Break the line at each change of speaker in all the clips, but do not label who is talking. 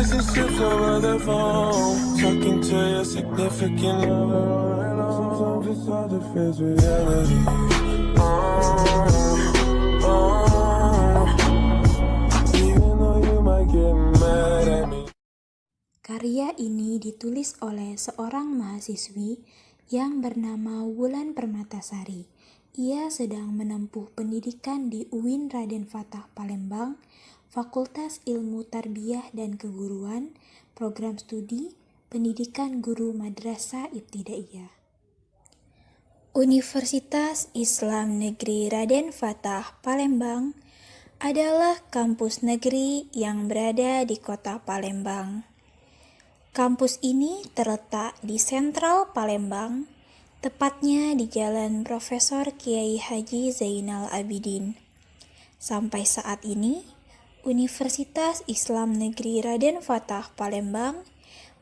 relationships over the phone, talking to your significant other, and sometimes it's hard to face reality. Even though you might get mad at me.
Karya ini ditulis oleh seorang mahasiswi yang bernama Wulan Permatasari. Ia sedang menempuh pendidikan di UIN Raden Fatah Palembang, Fakultas Ilmu Tarbiyah dan Keguruan, Program Studi Pendidikan Guru Madrasah Ibtidaiyah. Universitas Islam Negeri Raden Fatah Palembang adalah kampus negeri yang berada di kota Palembang. Kampus ini terletak di sentral Palembang, tepatnya di Jalan Profesor Kiai Haji Zainal Abidin. Sampai saat ini, Universitas Islam Negeri Raden Fatah Palembang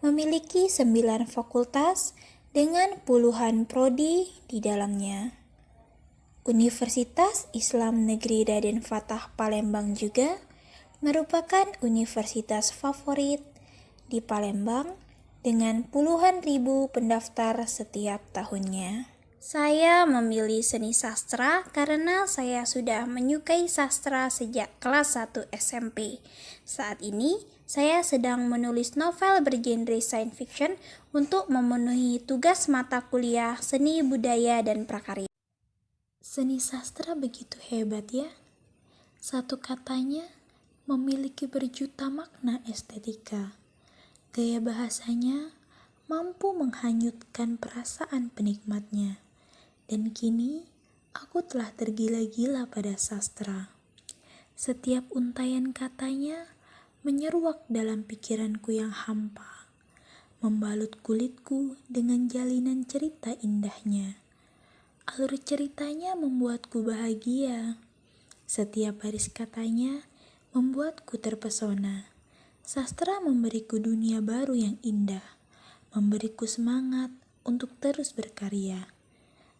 memiliki 9 fakultas dengan puluhan prodi di dalamnya. Universitas Islam Negeri Raden Fatah Palembang juga merupakan universitas favorit di Palembang dengan puluhan ribu pendaftar setiap tahunnya. Saya memilih seni sastra karena saya sudah menyukai sastra sejak kelas 1 SMP. Saat ini, saya sedang menulis novel bergenre science fiction untuk memenuhi tugas mata kuliah seni budaya dan prakarya. Seni sastra begitu hebat ya. Satu katanya memiliki berjuta makna estetika. Gaya bahasanya mampu menghanyutkan perasaan penikmatnya. Dan kini, aku telah tergila-gila pada sastra. Setiap untayan katanya menyeruak dalam pikiranku yang hampa, membalut kulitku dengan jalinan cerita indahnya. Alur ceritanya membuatku bahagia. Setiap baris katanya membuatku terpesona. Sastra memberiku dunia baru yang indah, memberiku semangat untuk terus berkarya.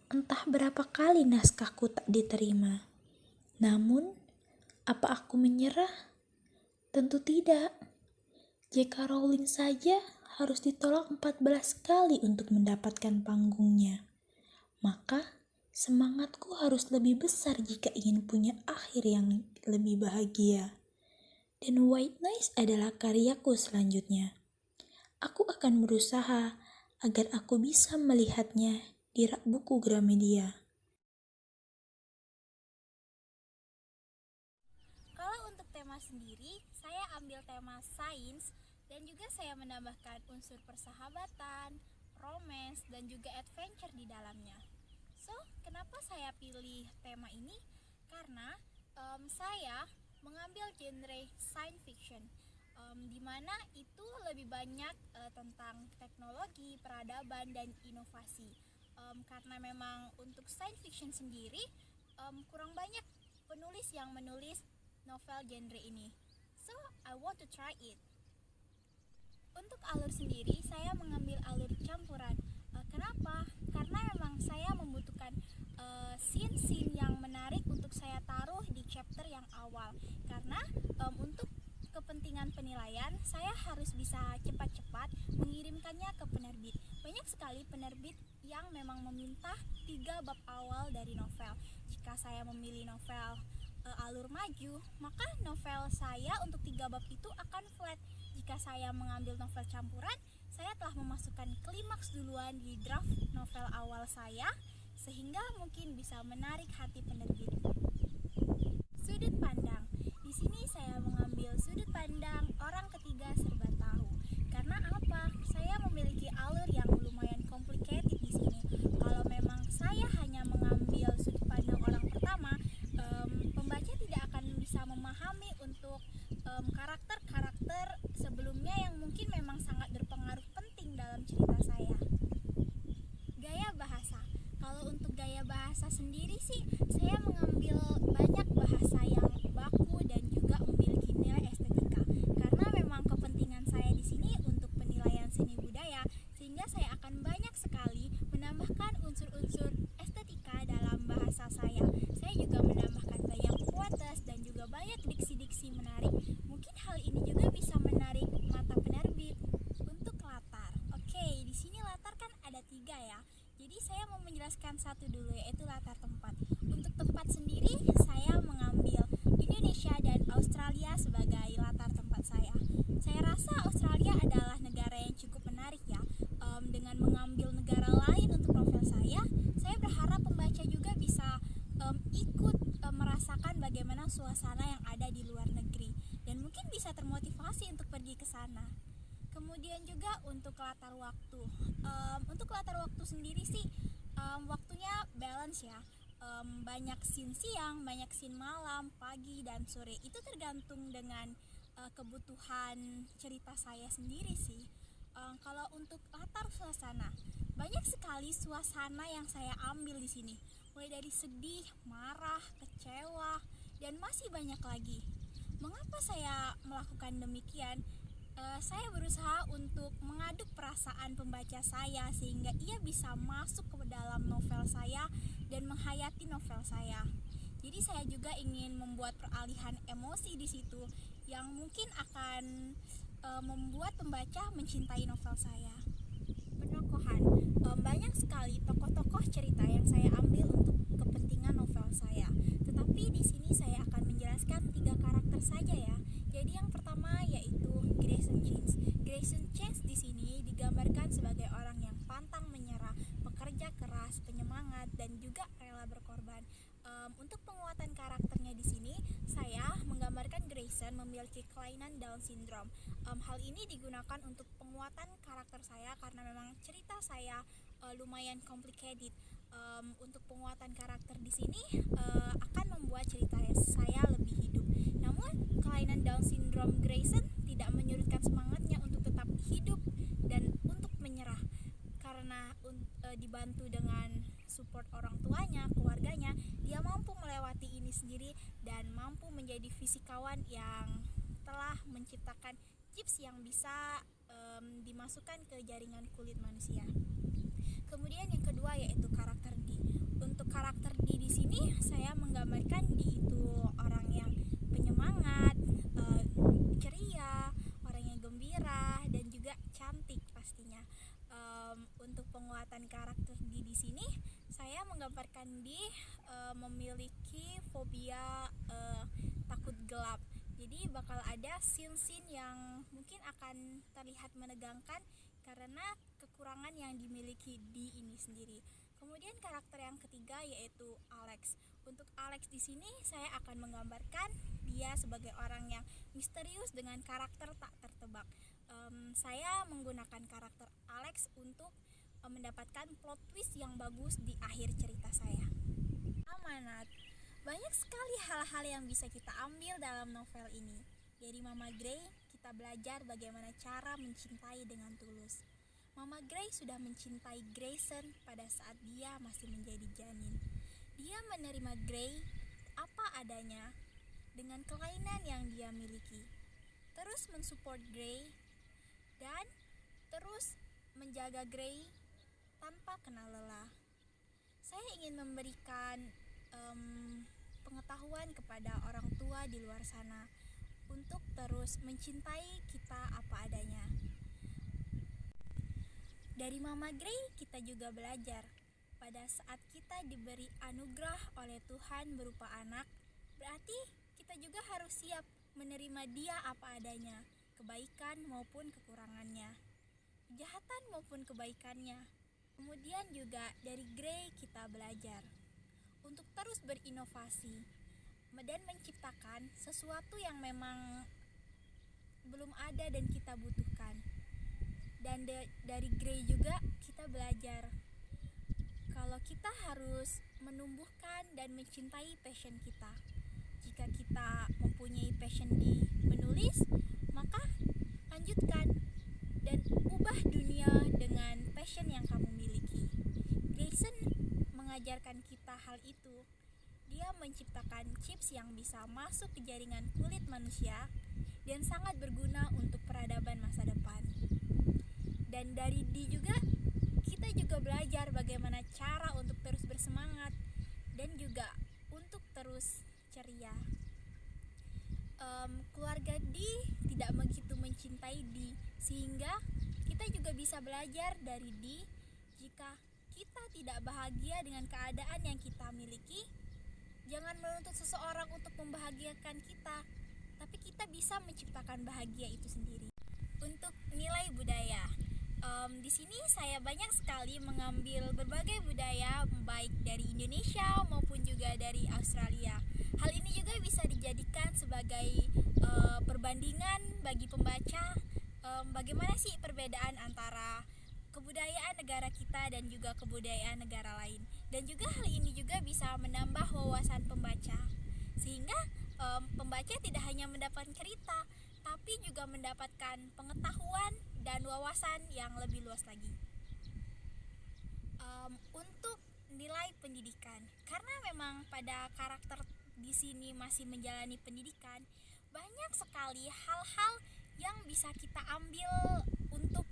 Entah berapa kali naskahku tak diterima. Namun, apa aku menyerah? Tentu tidak. J.K. Rowling saja harus ditolak 14 kali untuk mendapatkan panggungnya. Maka, semangatku harus lebih besar jika ingin punya akhir yang lebih bahagia. Dan White Noise adalah karyaku selanjutnya. Aku akan berusaha agar aku bisa melihatnya di rak buku Gramedia.
Kalau untuk tema sendiri, saya ambil tema sains dan juga saya menambahkan unsur persahabatan, romance, dan juga adventure di dalamnya. So, kenapa saya pilih tema ini? Karena saya mengambil genre science fiction, di mana itu lebih banyak tentang teknologi, peradaban, dan inovasi. Karena memang untuk science fiction sendiri kurang banyak penulis yang menulis novel genre ini. So, I want to try it. Untuk alur sendiri, saya mengambil alur campuran. Kenapa? Karena memang saya membutuhkan scene-scene yang menarik untuk saya taruh di chapter yang awal. Karena untuk kepentingan penilaian, saya harus bisa cepat-cepat mengirimkannya ke penerbit. Banyak sekali penerbit yang memang meminta 3 bab awal dari novel. Jika saya memilih novel alur maju, maka novel saya untuk 3 bab itu akan flat. Jika saya mengambil novel campuran, saya telah memasukkan klimaks duluan di draft novel awal saya, sehingga mungkin bisa menarik hati penerbit. Sudut pandang. Di sini saya mengambil sudut pandang orang ketiga serba tahu. Karena apa? Saya memiliki alur yang lumayan complicated di sini. Kalau memang saya hanya mengambil sudut pandang orang pertama, pembaca tidak akan bisa memahami untuk karakter-karakter sebelumnya yang mungkin memang sangat berpengaruh penting dalam cerita saya. Gaya bahasa. Kalau untuk gaya bahasa sendiri sih, saya mengambil banyak bahasa yang baku dan juga memiliki nilai estetika. satu dulu, yaitu latar tempat. Untuk tempat sendiri, saya mengambil Indonesia dan Australia sebagai latar tempat saya. Saya rasa Australia adalah negara yang cukup menarik ya. Dengan mengambil negara lain untuk novel saya berharap pembaca juga bisa ikut merasakan bagaimana suasana yang ada di luar negeri dan mungkin bisa termotivasi untuk pergi ke sana. Kemudian juga untuk latar waktu. Untuk latar waktu sendiri sih waktunya balance ya. Banyak scene siang, banyak scene malam, pagi dan sore. Itu tergantung dengan kebutuhan cerita saya sendiri sih. Kalau untuk latar suasana, banyak sekali suasana yang saya ambil di sini. Mulai dari sedih, marah, kecewa, dan masih banyak lagi. Mengapa saya melakukan demikian? Saya berusaha untuk mengaduk perasaan pembaca saya sehingga ia bisa masuk ke dalam novel saya dan menghayati novel saya. Jadi saya juga ingin membuat peralihan emosi di situ yang mungkin akan membuat pembaca mencintai novel saya. Penokohan, banyak sekali tokoh-tokoh cerita yang saya ambil untuk kepentingan novel saya. Tetapi di sini saya akan menjelaskan 3 karakter saja ya. Jadi yang pertama yaitu Grayson Chance. Grayson Chance di sini digambarkan sebagai orang yang pantang menyerah, pekerja keras, penyemangat, dan juga rela berkorban. Untuk penguatan karakternya di sini, saya menggambarkan Grayson memiliki kelainan Down syndrome. Hal ini digunakan untuk penguatan karakter saya karena memang cerita saya lumayan complicated. Untuk penguatan karakter di sini akan membuat cerita saya lebih hidup. Namun kelainan Down syndrome Grayson tidak menyurutkan semangatnya untuk tetap hidup dan untuk menyerah. Karena dibantu dengan support orang tuanya, keluarganya, dia mampu melewati ini sendiri dan mampu menjadi fisikawan yang telah menciptakan chips yang bisa dimasukkan ke jaringan kulit manusia. Kemudian yang kedua yaitu karakter D. Untuk karakter D di sini saya menggambarkan D itu orang yang penyemangat, ceria, orang yang gembira dan juga cantik pastinya. Untuk penguatan karakter D di sini saya menggambarkan D memiliki fobia takut gelap. Jadi bakal ada scene-scene yang mungkin akan terlihat menegangkan karena kekurangan yang dimiliki D ini sendiri. Kemudian karakter yang ketiga yaitu Alex. Untuk Alex di sini saya akan menggambarkan dia sebagai orang yang misterius dengan karakter tak tertebak. Saya menggunakan karakter Alex untuk mendapatkan plot twist yang bagus di akhir cerita saya. Amanat. Banyak sekali hal-hal yang bisa kita ambil dalam novel ini. Dari Mama Gray, kita belajar bagaimana cara mencintai dengan tulus. Mama Gray sudah mencintai Grayson pada saat dia masih menjadi janin. Dia menerima Gray apa adanya dengan kelainan yang dia miliki. Terus mensupport Gray dan terus menjaga Gray tanpa kenal lelah. Saya ingin memberikan pengetahuan kepada orang tua di luar sana untuk terus mencintai kita apa adanya. Dari Mama Gray kita juga belajar pada saat kita diberi anugerah oleh Tuhan berupa anak, berarti kita juga harus siap menerima dia apa adanya, kebaikan maupun kekurangannya, kejahatan maupun kebaikannya. Kemudian juga dari Gray kita belajar untuk terus berinovasi dan menciptakan sesuatu yang memang belum ada dan kita butuhkan. Dan dari Gray juga kita belajar kalau kita harus menumbuhkan dan mencintai passion kita. Jika kita mempunyai passion di menulis, maka lanjutkan dan ubah dunia dengan passion yang kamu miliki. Grayson mengajarkan kita hal itu. Dia menciptakan chips yang bisa masuk ke jaringan kulit manusia dan sangat berguna untuk peradaban masa depan. Dan dari D juga, kita juga belajar bagaimana cara untuk terus bersemangat dan juga untuk terus ceria. Keluarga D tidak begitu mencintai D, sehingga kita juga bisa belajar dari D jika kita tidak bahagia dengan keadaan yang kita miliki, jangan menuntut seseorang untuk membahagiakan kita, tapi kita bisa menciptakan bahagia itu sendiri. Untuk nilai budaya, di sini saya banyak sekali mengambil berbagai budaya, baik dari Indonesia maupun juga dari Australia. Hal ini juga bisa dijadikan sebagai perbandingan bagi pembaca, bagaimana sih perbedaan antara kebudayaan negara kita dan juga kebudayaan negara lain. Dan juga hal ini juga bisa menambah wawasan pembaca, sehingga pembaca tidak hanya mendapatkan cerita, tapi juga mendapatkan pengetahuan dan wawasan yang lebih luas lagi. Untuk nilai pendidikan, karena memang pada karakter di sini masih menjalani pendidikan, banyak sekali hal-hal yang bisa kita ambil untuk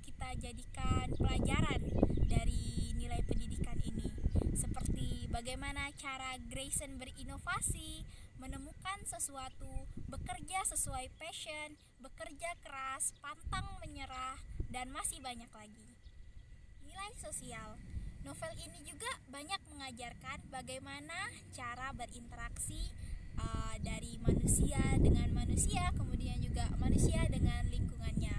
kita jadikan pelajaran dari nilai pendidikan ini, seperti bagaimana cara Grayson berinovasi, menemukan sesuatu, bekerja sesuai passion, bekerja keras, pantang menyerah, dan masih banyak lagi. Nilai sosial, novel ini juga banyak mengajarkan bagaimana cara berinteraksi dari manusia dengan manusia, kemudian juga manusia dengan lingkungannya.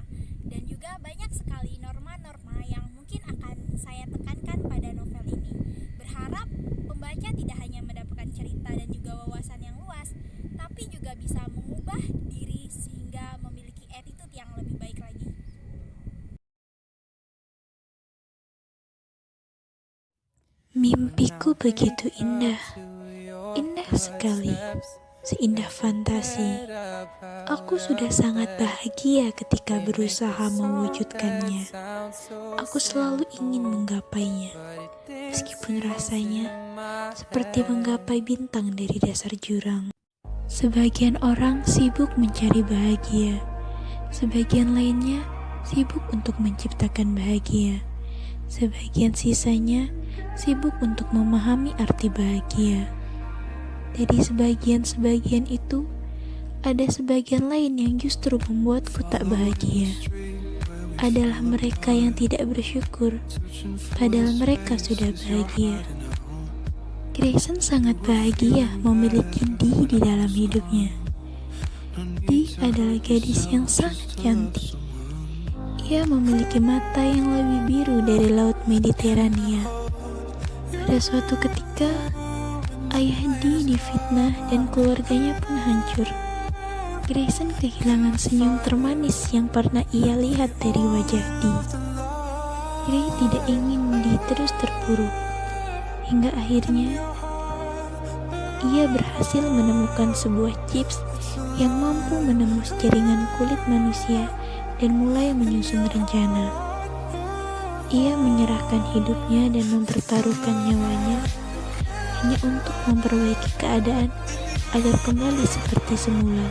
Dan juga banyak sekali norma-norma yang mungkin akan saya tekankan pada novel ini. Berharap pembaca tidak hanya mendapatkan cerita dan juga wawasan yang luas, tapi juga bisa mengubah diri sehingga memiliki attitude yang lebih baik lagi.
Mimpiku begitu indah, indah sekali, seindah fantasi. Aku sudah sangat bahagia ketika berusaha mewujudkannya. Aku selalu ingin menggapainya, meskipun rasanya seperti menggapai bintang dari dasar jurang. Sebagian orang sibuk mencari bahagia, sebagian lainnya sibuk untuk menciptakan bahagia, sebagian sisanya sibuk untuk memahami arti bahagia. Dari sebagian-sebagian itu, ada sebagian lain yang justru membuatku tak bahagia. Adalah mereka yang tidak bersyukur, padahal mereka sudah bahagia. Grayson sangat bahagia memiliki Dee di dalam hidupnya. Dee adalah gadis yang sangat cantik. Ia memiliki mata yang lebih biru dari laut Mediterania. Pada suatu ketika, ayah Dee difitnah dan keluarganya pun hancur. Grayson kehilangan senyum termanis yang pernah ia lihat dari wajah Dee. Gray tidak ingin Dee terus terpuruk, hingga akhirnya ia berhasil menemukan sebuah chips yang mampu menembus jaringan kulit manusia dan mulai menyusun rencana. Ia menyerahkan hidupnya dan mempertaruhkan nyawanya hanya untuk memperbaiki keadaan agar kembali seperti semula.